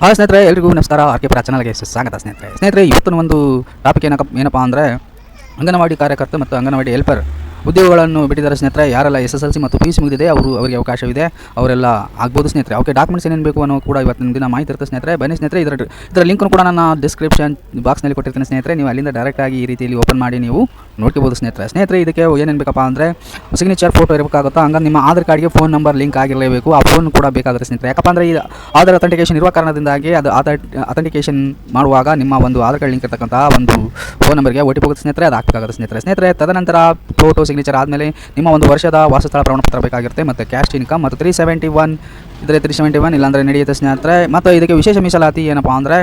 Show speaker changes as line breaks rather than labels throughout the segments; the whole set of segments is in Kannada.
ಹಾಯ್ ಸ್ನೇಹಿತರೆ, ಎಲ್ರಿಗೂ ನಮಸ್ಕಾರ. ಆರ್ಕೆ ಪರ ಚಾನಲ್ಗೆ ಸ್ವಾಗತ ಸ್ನೇಹಿತರೆ. ಇವತ್ತಿನ ಒಂದು ಟಾಪಿಕ್ ಏನಪ್ಪ ಅಂದರೆ ಅಂಗನವಾಡಿ ಕಾರ್ಯಕರ್ತ ಮತ್ತು ಅಂಗನವಾಡಿ ಹೆಲ್ಪರ್ ಉದ್ಯೋಗಗಳನ್ನು ಬಿಟ್ಟಿದ್ದಾರೆ ಸ್ನೇಹಿತರೆ. ಯಾರೆಲ್ಲ SSLC ಮತ್ತು PUC ಮುಗಿದಿದೆ ಅವರಿಗೆ ಅವಕಾಶವಿದೆ, ಅವರೆಲ್ಲ ಆಗ್ಬೋದು ಸ್ನೇಹಿತರೆ. ಓಕೆ, ಡಾಕ್ಯುಮೆಂಟ್ಸ್ ಏನೇನು ಬೇಕು ಅನ್ನೋ ಕೂಡ ಇವತ್ತಿನ ದಿನ ಮಾಹಿತಿ ಇರುತ್ತೆ ಸ್ನೇಹಿತರೆ. ಬನ್ನಿ ಸ್ನೇಹಿತರೆ, ಇದರ ಲಿಂಕ್ನು ಕೂಡ ನಾನು ಡಿಸ್ಕ್ರಿಪ್ಷನ್ ಬಾಕ್ಸ್ನಲ್ಲಿ ಕೊಟ್ಟಿರ್ತೀನಿ ಸ್ನೇಹಿತರೆ. ನೀವು ಅಲ್ಲಿಂದ ಡೈರೆಕ್ಟಾಗಿ ಈ ರೀತಿಯಲ್ಲಿ ಓಪನ್ ಮಾಡಿ ನೀವು ನೋಡ್ಕೋಬೋದು ಸ್ನೇಹಿತರೆ. ಇದಕ್ಕೆ ಏನೇನು ಬೇಕಪ್ಪ ಅಂದರೆ ಸಿಗ್ನೇಚರ್ ಫೋಟೋ ಇರಬೇಕಾಗುತ್ತಾ, ಹಂಗೆ ನಿಮ್ಮ ಆಧಾರ್ ಕಾರ್ಡ್ಗೆ ಫೋನ್ ನಂಬರ್ ಲಿಂಕ್ ಆಗಿರಲೇಬೇಕು. ಆ ಫೋನ್ ಕೂಡ ಬೇಕಾಗುತ್ತೆ ಸ್ನೇಹಿತರೆ. ಯಾಕಪ್ಪ ಅಂದರೆ ಈ ಆಧಾರ್ ಅಥೆಂಟಿಕೇಷನ್ ಇರುವ ಕಾರಣದಿಂದಾಗಿ ಅದು ಅಥೆಂಟಿಕೇಷನ್ ಮಾಡುವಾಗ ನಿಮ್ಮ ಒಂದು ಆಧಾರ್ ಕಾರ್ಡ್ ಲಿಂಕ್ ಇರತಕ್ಕಂಥ ಒಂದು ಫೋನ್ ನಂಬರ್ಗೆ OTP ಹೋಗುತ್ತೆ ಸ್ನೇಹಿತರೆ. ಅದು ಹಾಕಬೇಕಾಗುತ್ತೆ ಸ್ನೇಹಿತರೆ. ತದನಂತರ ಫೋಟೋ ಸಿಗ್ನೇಚರ್ ಆದಮೇಲೆ ನಿಮ್ಮ ಒಂದು ವರ್ಷದ ವಾಸಸ್ಥಳ ಪ್ರಮಾಣಪತ್ರ ಬೇಕಾಗಿರುತ್ತೆ, ಮತ್ತು ಕ್ಯಾಶ್ ಇನ್ಕಮ್ ಮತ್ತು 371 ಇದ್ದರೆ 371 ಇಲ್ಲಾಂದರೆ ನಡೆಯುತ್ತೆ ಸ್ನೇಹಿತರೆ. ಮತ್ತು ಇದಕ್ಕೆ ವಿಶೇಷ ಮೀಸಲಾತಿ ಏನಪ್ಪ ಅಂದರೆ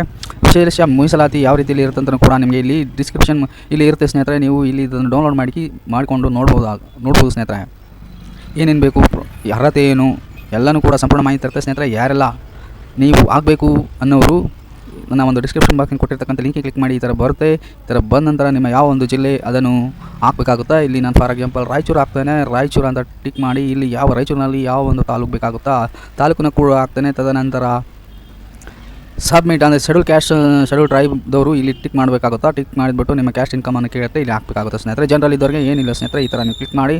ವಿಶೇಷ ಮೀಸಲಾತಿ ಯಾವ ರೀತಿಯಲ್ಲಿ ಇರುತ್ತೆ ಅಂತ ಕೂಡ ನಿಮಗೆ ಇಲ್ಲಿ ಡಿಸ್ಕ್ರಿಪ್ಷನ್ ಇಲ್ಲಿ ಇರುತ್ತೆ ಸ್ನೇಹಿತರೆ. ನೀವು ಇಲ್ಲಿ ಇದನ್ನು ಡೌನ್ಲೋಡ್ ಮಾಡಿಕೊಂಡು ನೋಡ್ಬೋದು ಸ್ನೇಹಿತರೆ. ಏನೇನು ಬೇಕು, ಅರ್ಹತೆ ಏನು ಎಲ್ಲನೂ ಕೂಡ ಸಂಪೂರ್ಣ ಮಾಹಿತಿ ಇರುತ್ತೆ ಸ್ನೇಹಿತರೆ. ಯಾರೆಲ್ಲ ನೀವು ಆಗಬೇಕು ಅನ್ನೋರು ನನ್ನ ಒಂದು ಡಿಸ್ಕ್ರಿಪ್ಷನ್ ಬಾಕ್ಸ್ ಕೊಟ್ಟಿರ್ತಕ್ಕಂಥ ಲಿಂಕಿಗೆ ಕ್ಲಿಕ್ ಮಾಡಿ. ಈ ಥರ ಬರುತ್ತೆ. ಈ ಥರ ಬಂದ ನಂತರ ನಿಮ್ಮ ಯಾವ ಒಂದು ಜಿಲ್ಲೆ ಅದನ್ನು ಹಾಕಬೇಕಾಗುತ್ತಾ. ಇಲ್ಲಿ ನಾನು ಫಾರ್ ಎಕ್ಸಾಂಪಲ್ ರಾಯಚೂರು ಹಾಕ್ತೇನೆ. ರಾಯಚೂರು ಅಂತ ಟಿಕ್ ಮಾಡಿ ಇಲ್ಲಿ ರಾಯಚೂರಿನಲ್ಲಿ ಯಾವ ಒಂದು ತಾಲೂಕು ಬೇಕಾಗುತ್ತಾ ತಾಲೂಕನ್ನ ಕೂಡ ಹಾಕ್ತೇನೆ. ತದನಂತರ ಸಬ್ಮಿಟ್ ಅಂದರೆ ಶೆಡ್ಯೂಲ್ ಟ್ರೈಬ್ದವರು ಇಲ್ಲಿ ಟಿಕ್ ಮಾಡಬೇಕಾಗುತ್ತಾ. ಟಿಕ್ ಮಾಡಿಬಿಟ್ಟು ನಿಮ್ಮ ಕ್ಯಾಶ್ ಇನ್ಕಮನ್ನು ಕೇಳುತ್ತೆ, ಇಲ್ಲಿ ಹಾಕಬೇಕಾಗುತ್ತೆ ಸ್ನೇಹಿತರೆ. ಜನರಲ್ ಇದ್ದವ್ರಿಗೆ ಏನಿಲ್ಲ ಸ್ನೇಹಿತರೆ. ಈ ಥರ ನೀವು ಕ್ಲಿಕ್ ಮಾಡಿ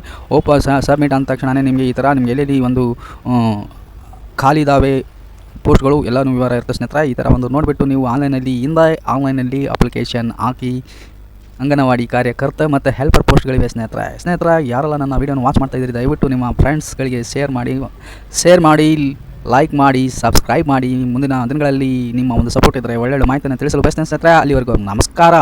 ಸಬ್ಮಿಟ್ ಅಂದ ತಕ್ಷಣ ನಿಮಗೆ ಈ ಥರ ನಿಮಗೆ ಎಲ್ಲೆಲ್ಲಿ ಒಂದು ಖಾಲಿ ಇದ್ದಾವೆ ಪೋಸ್ಟ್ಗಳು ಎಲ್ಲನೂ ವಿವರ ಇರುತ್ತೆ ಸ್ನೇಹಿತರೆ. ಈ ಥರ ಒಂದು ನೋಡಿಬಿಟ್ಟು ನೀವು ಆನ್ಲೈನಲ್ಲಿ ಅಪ್ಲಿಕೇಶನ್ ಹಾಕಿ ಅಂಗನವಾಡಿ ಕಾರ್ಯಕರ್ತ ಮತ್ತು ಹೆಲ್ಪರ್ ಪೋಸ್ಟ್ಗಳಿವೆ ಸ್ನೇಹಿತರೆ. ಯಾರೆಲ್ಲ ನನ್ನ ವೀಡಿಯೋನ ವಾಚ್ ಮಾಡ್ತಾ ಇದ್ದೀರಿ, ದಯವಿಟ್ಟು ನಿಮ್ಮ ಫ್ರೆಂಡ್ಸ್ಗಳಿಗೆ ಶೇರ್ ಮಾಡಿ ಲೈಕ್ ಮಾಡಿ ಸಬ್ಸ್ಕ್ರೈಬ್ ಮಾಡಿ. ಮುಂದಿನ ದಿನಗಳಲ್ಲಿ ನಿಮ್ಮ ಒಂದು ಸಪೋರ್ಟ್ ಇದ್ದರೆ ಒಳ್ಳೆಯ ಮಾಹಿತಿಯನ್ನು ತಿಳಿಸಲು ಬಯಸ್ತೇನೆ ಸ್ನೇಹಿತರೆ. ಅಲ್ಲಿವರೆಗೂ ನಮಸ್ಕಾರ.